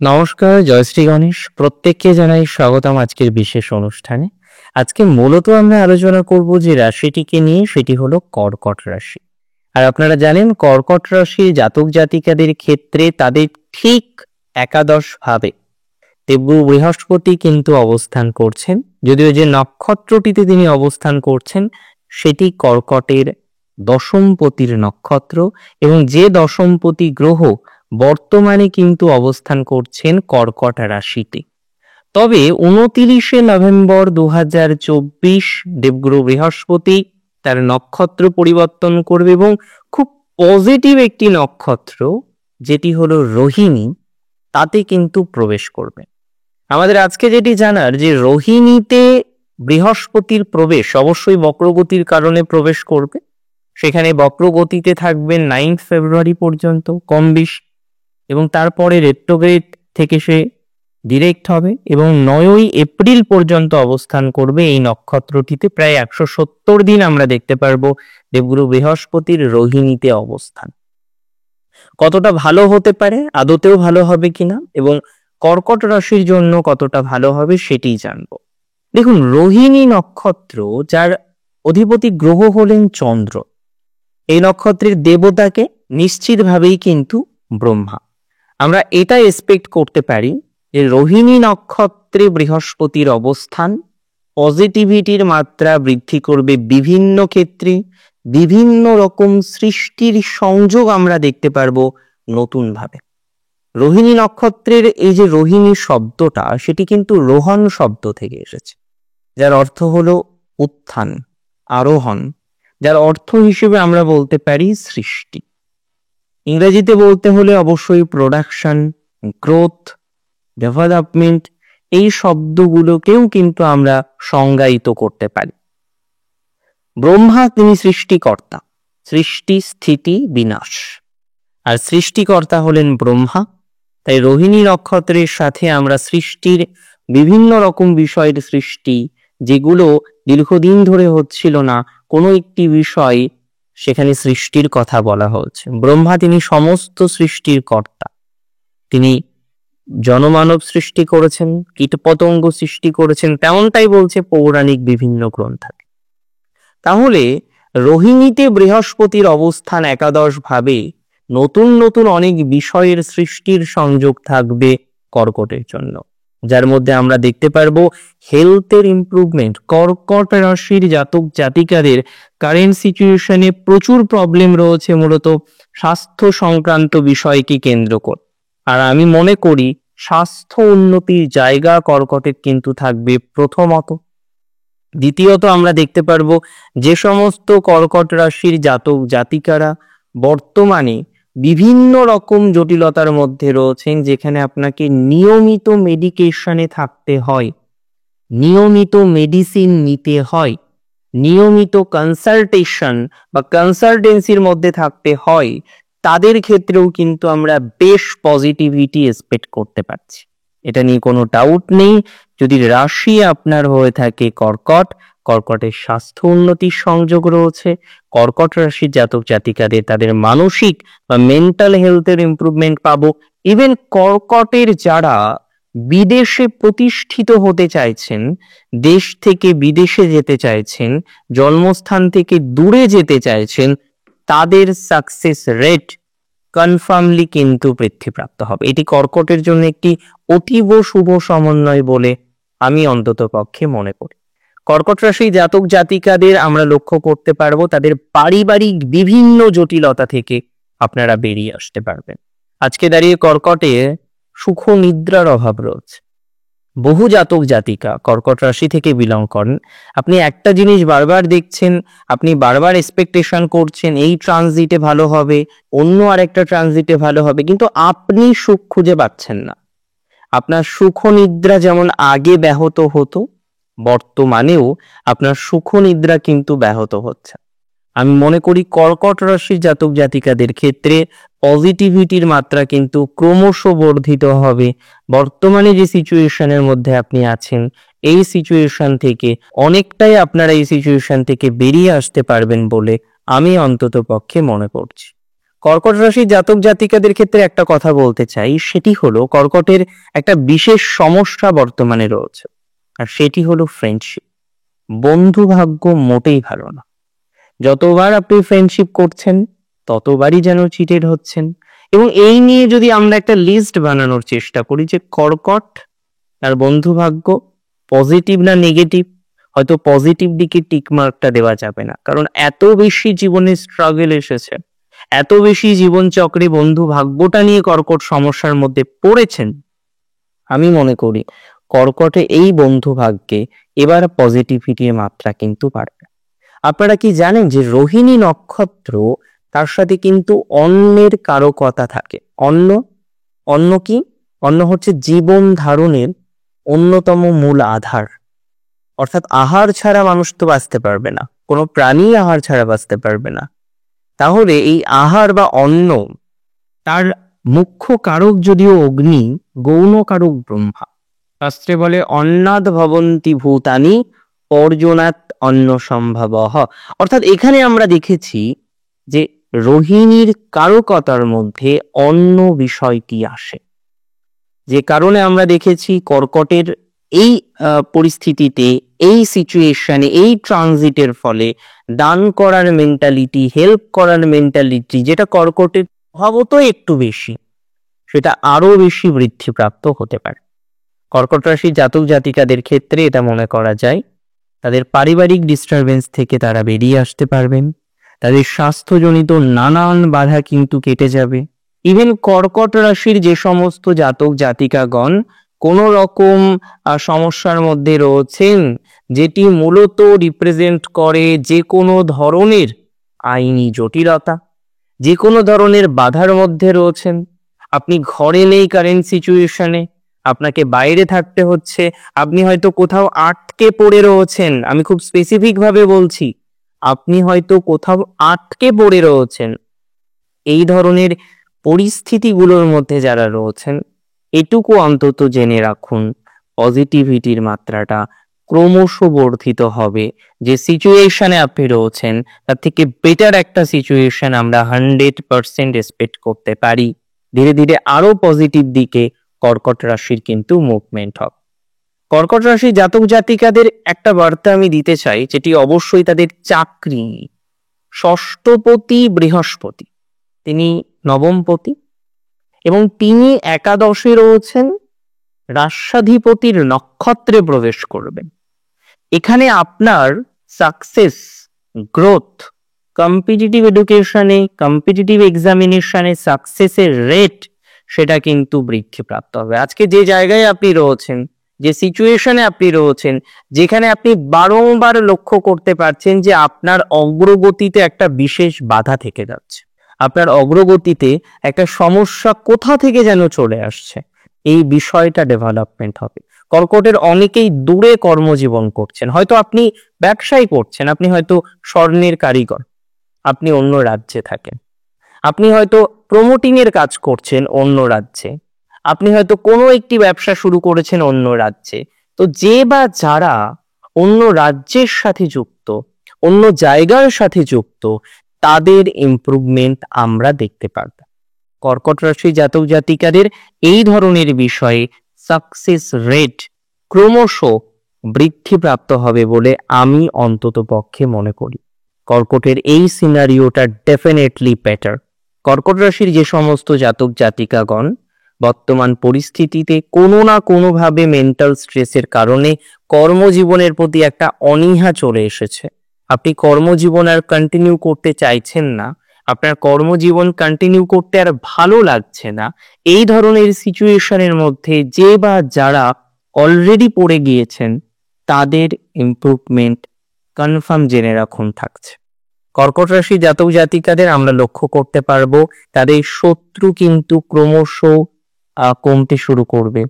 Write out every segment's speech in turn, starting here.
নমস্কার, জয়শ্রী গণেশ। প্রত্যেককে জানাই স্বাগতম আজকের বিশেষ অনুষ্ঠানে। আজকে মূলত আমরা আলোচনা করব যে রাশিটিকে নিয়ে, সেটি হলো কর্কট রাশি। আর আপনারা জানেন কর্কট রাশির জাতক জাতিকাদের ক্ষেত্রে তাদের ঠিক একাদশ ভাবে দেবগুরু বৃহস্পতি কিন্তু অবস্থান করছেন। যদিও যে নক্ষত্রটিতে তিনি অবস্থান করছেন সেটি কর্কটের দশমপতির নক্ষত্র, এবং যে দশমপতি গ্রহ বর্তমানে কিন্তু অবস্থান করছেন কর্কট রাশিতে। তবে 29শে নভেম্বর 2024 দেবগুরু বৃহস্পতি তার নক্ষত্র পরিবর্তন করবে এবং খুব পজিটিভ একটি নক্ষত্র যেটি হলো রোহিণী, তাতে কিন্তু প্রবেশ করবে। আমাদের আজকে যেটি জানার যে রোহিণীতে বৃহস্পতির প্রবেশ অবশ্যই বক্রগতির কারণে প্রবেশ করবে। সেখানে বক্রগতিতে থাকবেন 9 ফেব্রুয়ারি পর্যন্ত কম বেশি, এবং তারপরে রেট্রোগ্রেড থেকে সে ডিরেক্ট হবে এবং 9ই এপ্রিল পর্যন্ত অবস্থান করবে এই নক্ষত্রটিতে। প্রায় 170 দিন আমরা দেখতে পারবো দেবগুরু বৃহস্পতির রোহিণীতে অবস্থান। কতটা ভালো হতে পারে, আদতেও ভালো হবে কিনা এবং কর্কট রাশির জন্য কতটা ভালো হবে সেটিই জানবো। দেখুন, রোহিণী নক্ষত্র যার অধিপতি গ্রহ হলেন চন্দ্র, এই নক্ষত্রের দেবতাকে নিশ্চিতভাবেই কিন্তু ব্রহ্মা। আমরা এটা এক্সপেক্ট করতে পারি যে রোহিণী নক্ষত্রে বৃহস্পতির অবস্থান পজিটিভিটির মাত্রা বৃদ্ধি করবে। বিভিন্ন ক্ষেত্রে বিভিন্ন রকম সৃষ্টির সংযোগ আমরা দেখতে পারবো নতুন ভাবে। রোহিণী নক্ষত্রের এই যে রোহিণী শব্দটা, সেটি কিন্তু রোহন শব্দ থেকে এসেছে, যার অর্থ হলো উত্থান, আরোহণ, যার অর্থ হিসেবে আমরা বলতে পারি সৃষ্টি। ইংরেজিতে বলতে হলে অবশ্যই প্রোডাকশন, গ্রোথ, ডেভেলপমেন্ট, এই শব্দগুলোকেও কিন্তু আমরা সংজ্ঞায়িত করতে পারি। ব্রহ্মা তিনি সৃষ্টিকর্তা, সৃষ্টি স্থিতি বিনাশ, আর সৃষ্টিকর্তা হলেন ব্রহ্মা। তাই রোহিণী নক্ষত্রের সাথে আমরা সৃষ্টির বিভিন্ন রকম বিষয়ের সৃষ্টি, যেগুলো দীর্ঘদিন ধরে হচ্ছিল না, কোনো একটি বিষয় সেখানে সৃষ্টির কথা বলা হচ্ছে। ব্রহ্মা তিনি সমস্ত সৃষ্টির কর্তা। তিনি জনমানব সৃষ্টি করেছেন, কীটপতঙ্গ সৃষ্টি করেছেন, তেমনটাই বলছে পৌরাণিক বিভিন্ন গ্রন্থ। তাহলে রোহিণীতে বৃহস্পতির অবস্থান একাদশ ভাবে নতুন নতুন অনেক বিষয়ের সৃষ্টির সংযোগ থাকবে কর্কটের জন্য, যার মধ্যে আমরা দেখতে পারবো হেলথের ইমপ্রুভমেন্ট। কর্কট রাশির জাতক জাতিকাদের কারেন্ট সিচুয়েশনে প্রচুর প্রবলেম রয়েছে মূলত স্বাস্থ্য সংক্রান্ত বিষয়কে কেন্দ্র করে। আর আমি মনে করি স্বাস্থ্য উন্নতির জায়গা কর্কটের কিন্তু থাকবে প্রথমত। দ্বিতীয়ত আমরা দেখতে পারবো যে সমস্ত কর্কট রাশির জাতক জাতিকারা বর্তমানে বিভিন্ন রকম জটিলতার মধ্যে রয়েছেন, যেখানে আপনাকে নিয়মিত মেডিকেশনে থাকতে হয়, নিয়মিত মেডিসিন নিতে হয়, নিয়মিত কনসালটেশন বা কনসালটেন্সির মধ্যে থাকতে হয়, তাদের ক্ষেত্রেও কিন্তু আমরা বেশ পজিটিভিটি এক্সপেক্ট করতে পারছি। এটা নিয়ে কোনো ডাউট নেই। যদি রাশি আপনার হয়ে থাকে কর্কট, কর্কটের স্বাস্থ্য উন্নতির সংযোগ রয়েছে। কর্কট রাশির জাতক জাতিকাদের তাদের মানসিক বা মেন্টাল হেলথের ইমপ্রুভমেন্ট পাবো। ইভেন কর্কটের যারা বিদেশে প্রতিষ্ঠিত হতে চাইছেন, দেশ থেকে বিদেশে যেতে চাইছেন, জন্মস্থান থেকে দূরে যেতে চাইছেন, তাদের সাকসেস রেট কনফার্মলি কিন্তু বৃদ্ধিপ্রাপ্ত হবে। এটি কর্কটের জন্য একটি অতীব শুভ সমন্বয় বলে আমি অন্তত পক্ষে মনে করি। কর্কট রাশি জাতক জাতিকাদের আমরা লক্ষ্য করতে পারবো তাদের পারিবারিক বিভিন্ন জটিলতা থেকে আপনারা বেরিয়ে আসতে পারবেন। আজকে দাঁড়িয়ে কর্কটে সুখ নিদ্রার অভাব রয়েছে। বহু জাতক জাতিকা কর্কট রাশি থেকে বিলং করেন। আপনি একটা জিনিস বারবার দেখছেন, আপনি বারবার এক্সপেকটেশন করছেন এই ট্রানজিটে ভালো হবে, অন্য আরেকটা ট্রানজিটে ভালো হবে, কিন্তু আপনি সুখ খুঁজে পাচ্ছেন না। আপনার সুখ নিদ্রা যেমন আগে ব্যাহত হতো, বর্তমানেও আপনার সুখ নিদ্রা কিন্তু ব্যাহত হচ্ছে। আমি মনে করি কর্কট রাশির জাতক জাতিকাদের ক্ষেত্রে পজিটিভিটির মাত্রা কিন্তু ক্রমশ বর্ধিত হবে। বর্তমানে যে সিচুয়েশনের মধ্যে আপনি আছেন, এই সিচুয়েশন থেকে অনেকটাই আপনারা এই সিচুয়েশন থেকে বেরিয়ে আসতে পারবেন বলে আমি অন্তত পক্ষে মনে করছি। কর্কট রাশি জাতক জাতিকাদের ক্ষেত্রে একটা কথা বলতে চাই, সেটি হলো কর্কটের একটা বিশেষ সমস্যা বর্তমানে রয়েছে, আর সেটি হলো ফ্রেন্ডশিপ। বন্ধু ভাগ্য মোটেই ভালো না। যতবার আপনি ফ্রেন্ডশিপ করছেন ততবারই যেন চিটেড হচ্ছেন। এবং এই নিয়ে যদি আমরা একটা লিস্ট বানানোর চেষ্টা করি যে কর্কট আর বন্ধু ভাগ্য পজিটিভ না নেগেটিভ, হয়তো পজিটিভ দিকে টিক মার্কটা দেওয়া যাবে না, কারণ এত বেশি জীবনে স্ট্রাগল এসেছে, এত বেশি জীবন চক্রে বন্ধু ভাগ্যটা নিয়ে কর্কট সমস্যার মধ্যে পড়েছেন। আমি মনে করি কর্কটে এই বন্ধু ভাগ্যে এবার পজিটিভিটির মাত্রা কিন্তু বাড়বে। আপনারা কি জানেন যে রোহিণী নক্ষত্র, তার সাথে কিন্তু অন্নের কারকতা থাকে। অন্ন, অন্ন কি? অন্ন হচ্ছে জীবন ধারণের অন্যতম মূল আধার। অর্থাৎ আহার ছাড়া মানুষ তো বাঁচতে পারবে না, কোনো প্রাণী আহার ছাড়া বাঁচতে পারবে না। তাহলে এই আহার বা অন্ন, তার মুখ্য কারক যদিও অগ্নি, গৌণ কারক ব্রহ্মা। শাস্ত্রে বলে অন্নাদ ভবন্তি ভূতানি পর্জনাৎ অন্ন সম্ভবঃ। অর্থাৎ এখানে আমরা দেখেছি যে রোহিণীর কারকতার মধ্যে অন্ন বিষয়টি আসে, যে কারণে আমরা দেখেছি কর্কটের এই পরিস্থিতিতে, এই সিচুয়েশনে, এই ট্রানজিটের ফলে দান করার মেন্টালিটি, হেল্প করার মেন্টালিটি, যেটা কর্কটের স্বভাবত একটু বেশি, সেটা আরো বেশি বৃদ্ধিপ্রাপ্ত হতে পারে। কর্কট রাশি জাতক জাতিকাদের ক্ষেত্রে এটা মনে করা যায় তাদের পারিবারিক ডিস্টারবেন্স থেকে তারা বেরিয়ে আসতে পারবেন। তাদের স্বাস্থ্যজনিত নানান বাধা কিন্তু কেটে যাবে। ইভেন কর্কট রাশির যে সমস্ত জাতক জাতিকাগণ কোন রকম সমস্যার মধ্যে রয়েছেন, যেটি মূলত রিপ্রেজেন্ট করে যে কোনো ধরনের আইনি জটিলতা, যে কোনো ধরনের বাধার মধ্যে রয়েছেন, আপনি ঘরে নেই কারেন্ট সিচুয়েশনে, আপনাকে বাইরে থাকতে হচ্ছে, আপনি হয়তো কোথাও আটকে পড়ে রয়েছেন, আমি খুব স্পেসিফিক ভাবে বলছি, আপনি হয়তো কোথাও আটকে পড়ে রয়েছেন, এই ধরনের পরিস্থিতিগুলোর মধ্যে যারা রয়েছেন, এটুকু অন্তত জেনে রাখুন পজিটিভিটির মাত্রাটা ক্রমশ বর্ধিত হবে। যে সিচুয়েশনে আপনি রয়েছেন তার থেকে বেটার একটা সিচুয়েশন আমরা 100% এক্সপেক্ট করতে পারি। ধীরে ধীরে আরো পজিটিভ দিকে কর্কট রাশির কিন্তু মুভমেন্ট হবে। কর্কট রাশি জাতক জাতিকাদের একটা বার্তা আমি দিতে চাই, যেটি অবশ্যই তাদের চাকরি। ষষ্ঠপতি বৃহস্পতি, তিনি নবমপতি এবং তিনি একাদশে রয়েছেন, রাষ্ট্রাধিপতির নক্ষত্রে প্রবেশ করবেন। এখানে আপনার সাকসেস, গ্রোথ, কম্পিটিটিভ এডুকেশনে, কম্পিটিটিভ এক্সামিনেশনে সাকসেসের রেট, সেটা কিন্তু বৃদ্ধিপ্রাপ্ত হবে। আজকে যে জায়গায় আপনি রয়েছেন, যে সিচুয়েশনে আপনি রয়েছেন, যেখানে আপনি বারংবার লক্ষ্য করতে পারছেন যে আপনার অগ্রগতিতে একটা বিশেষ বাধা থেকে যাচ্ছে, আপনার অগ্রগতিতে একটা সমস্যা কোথা থেকে যেন চলে আসছে, এই বিষয়টা ডেভেলপমেন্ট হবে। কর্কটের অনেকেই দূরে কর্মজীবন করছেন, হয়তো আপনি ব্যবসায় করছেন, আপনি হয়তো স্বর্ণের কারিগর, আপনি অন্য রাজ্যে থাকেন, আপনি হয়তো প্রমোটিং এর কাজ করছেন অন্য রাজ্যে, আপনি হয়তো কোনো একটি ব্যবসা শুরু করেছেন অন্য রাজ্যে। তো যে বা যারা অন্য রাজ্যের সাথে যুক্ত, অন্য জায়গার সাথে যুক্ত, তাদের ইমপ্রুভমেন্ট আমরা দেখতে পারব। কর্কট রাশি জাতক জাতিকাদের এই ধরনের বিষয়ে সাকসেস রেট ক্রমশ বৃদ্ধিপ্রাপ্ত হবে বলে আমি অন্তত পক্ষে মনে করি। কর্কটের এই সিনারিওটা ডেফিনেটলি বেটার। কর্কট রাশির যে সমস্ত জাতক জাতিকাগণ বর্তমান পরিস্থিতিতে কোনো না কোনোভাবে মেন্টাল স্ট্রেসের কারণে কর্মজীবনের প্রতি একটা অনীহা চলে এসেছে, আপনি কর্মজীবন আর কন্টিনিউ করতে চাইছেন না, আপনার কর্মজীবন কন্টিনিউ করতে আর ভালো লাগছে না, এই ধরনের সিচুয়েশনের মধ্যে যে বা যারা অলরেডি পড়ে গিয়েছেন, তাদের ইমপ্রুভমেন্ট কনফার্ম জেনে রাখুন থাকছে। কর্কট রাশি জাতক জাতিকাদের আমরা লক্ষ্য করতে পারবো তাদের শত্রু কিন্তু ক্রমশ কমতে শুরু করবে।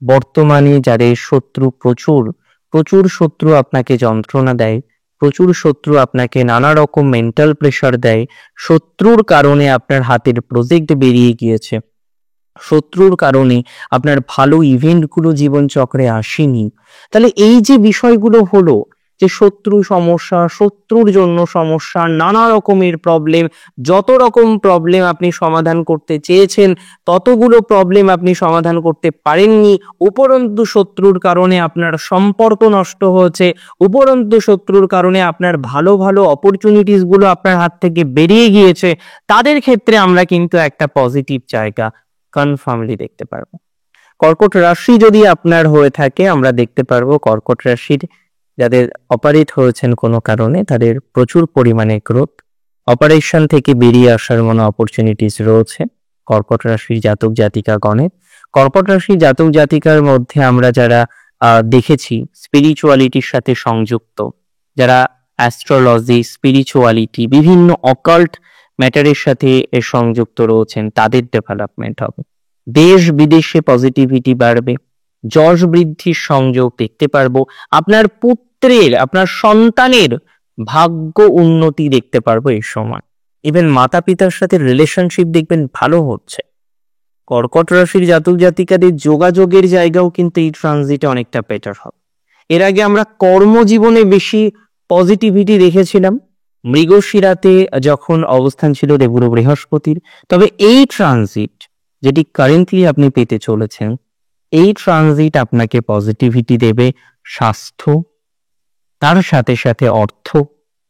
বর্তমানে যাদের শত্রু প্রচুর প্রচুর শত্রু আপনাকে যন্ত্রণা দেয়, প্রচুর শত্রু আপনাকে নানা রকম মেন্টাল প্রেশার দেয়, শত্রুর কারণে আপনার হাতের প্রজেক্ট বেরিয়ে গিয়েছে, শত্রুর কারণে আপনার ভালো ইভেন্টগুলো জীবন চক্রে আসেনি, তাহলে এই যে বিষয়গুলো হলো, যে শত্রু সমস্যা, শত্রুর জন্য সমস্যা, নানা রকমের প্রবলেম, যত রকম প্রবলেম আপনি সমাধান করতে চেয়েছেন ততগুলো প্রবলেম আপনি সমাধান করতে পারেননি, উপরন্তু শত্রুর কারণে আপনার সম্পর্ক নষ্ট হয়েছে, উপরন্তু শত্রুর কারণে আপনার ভালো ভালো অপরচুনিটিস গুলো আপনার হাত থেকে বেরিয়ে গিয়েছে, তাদের ক্ষেত্রে আমরা কিন্তু একটা পজিটিভ জায়গা কনফার্মলি দেখতে পারবো। কর্কট রাশি যদি আপনার হয়ে থাকে, আমরা দেখতে পারবো কর্কট রাশির যাদের অপারেট হয়েছেন কোনো কারণে তাদের প্রচুর পরিমাণে গ্রোথ, অপারেশন থেকে বেরিয়ে আসার মতো অপরচুনিটিস রয়েছে কর্কট রাশির জাতক জাতিকা গণের। কর্কট রাশির জাতক জাতিকার মধ্যে আমরা যারা দেখেছি স্পিরিচুয়ালিটির সাথে সংযুক্ত, যারা অ্যাস্ট্রোলজি, স্পিরিচুয়ালিটি, বিভিন্ন অকাল্ট ম্যাটারের সাথে সংযুক্ত রয়েছেন, তাদের ডেভেলপমেন্ট হবে, দেশ বিদেশে পজিটিভিটি বাড়বে, যশ বৃদ্ধির সংযোগ দেখতে পারবো, আপনার পুত্রের, আপনার সন্তানের ভাগ্য উন্নতি দেখতে পারবো এই সময়। ইভেন মাতা পিতার সাথে রিলেশনশিপ দেখবেন ভালো হচ্ছে। কর্কট রাশির জাতক জাতিকাদের যোগাযোগের জায়গাও কিন্তু এই ট্রানজিটে অনেকটা বেটার হবে। এর আগে আমরা কর্মজীবনে বেশি পজিটিভিটি দেখেছিলাম মৃগশিরাতে যখন অবস্থান ছিল দেবগুরু বৃহস্পতির, তবে এই ট্রানজিট যেটি কারেন্টলি আপনি পেতে চলেছেন, এই ট্রানজিট আপনাকে পজিটিভিটি দেবে স্বাস্থ্য, তার সাথে সাথে অর্থ,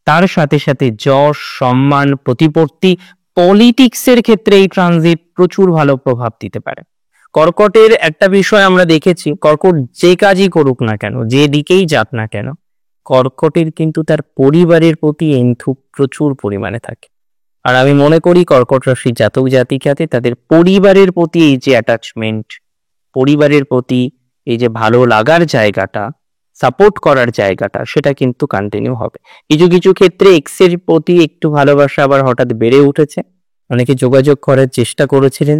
তার সাথে সাথে যশ, সম্মান, প্রতিপত্তি, পলিটিক্সের ক্ষেত্রে এই ট্রানজিট প্রচুর ভালো প্রভাব দিতে পারে। কর্কটের একটা বিষয় আমরা দেখেছি, কর্কট যে কাজই করুক না কেন, যে দিকেই যাক না কেন, কর্কটের কিন্তু তার পরিবারের প্রতি এন্থু প্রচুর পরিমাণে থাকে। আর আমি মনে করি কর্কট রাশির জাতক জাতিকাতে তাদের পরিবারের প্রতি এই যে অ্যাটাচমেন্ট, পরিবারের প্রতি এই যে ভালো লাগার জায়গাটা, সাপোর্ট করার জায়গাটা, সেটা কিন্তু কন্টিনিউ হবে। কিছু কিছু ক্ষেত্রে এক্সের প্রতি একটু ভালোবাসা আবার হঠাৎ বেড়ে উঠেছে, অনেকে যোগাযোগ করার চেষ্টা করেছিলেন,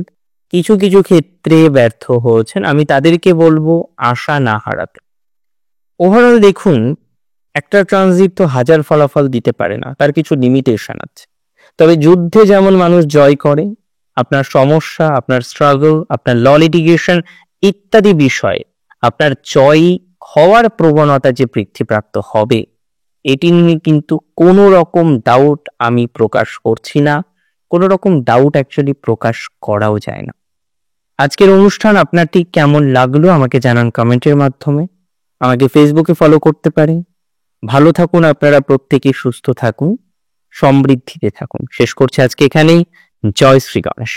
কিছু কিছু ক্ষেত্রে ব্যর্থ হয়েছেন। আমি তাদেরকে বলবো আশা না হারাতে। ওভারঅল দেখুন, একটা ট্রানজিট তো হাজার ফলাফল দিতে পারে না, তার কিছু লিমিটেশন আছে। তবে যুদ্ধে যেমন মানুষ জয় করে, আপনার সমস্যা, আপনার স্ট্রাগল, আপনার ল লিটিগেশন ইত্যাদি বিষয়ে আপনার জয় হওয়ার প্রবণতা যে বৃদ্ধিপ্রাপ্ত হবে, এটি নিয়ে কিন্তু কোনো রকম ডাউট আমি প্রকাশ করছি না, কোনো রকম ডাউট অ্যাকচুয়ালি প্রকাশ করাও যায় না। আজকের অনুষ্ঠান আপনার ঠিক কেমন লাগলো আমাকে জানান কমেন্টের মাধ্যমে, আমাকে ফেসবুকে ফলো করতে পারেন। ভালো থাকুন আপনারা প্রত্যেকে, সুস্থ থাকুন, সমৃদ্ধিতে থাকুন। শেষ করছি আজকে এখানেই। জয় শ্রী গণেশ।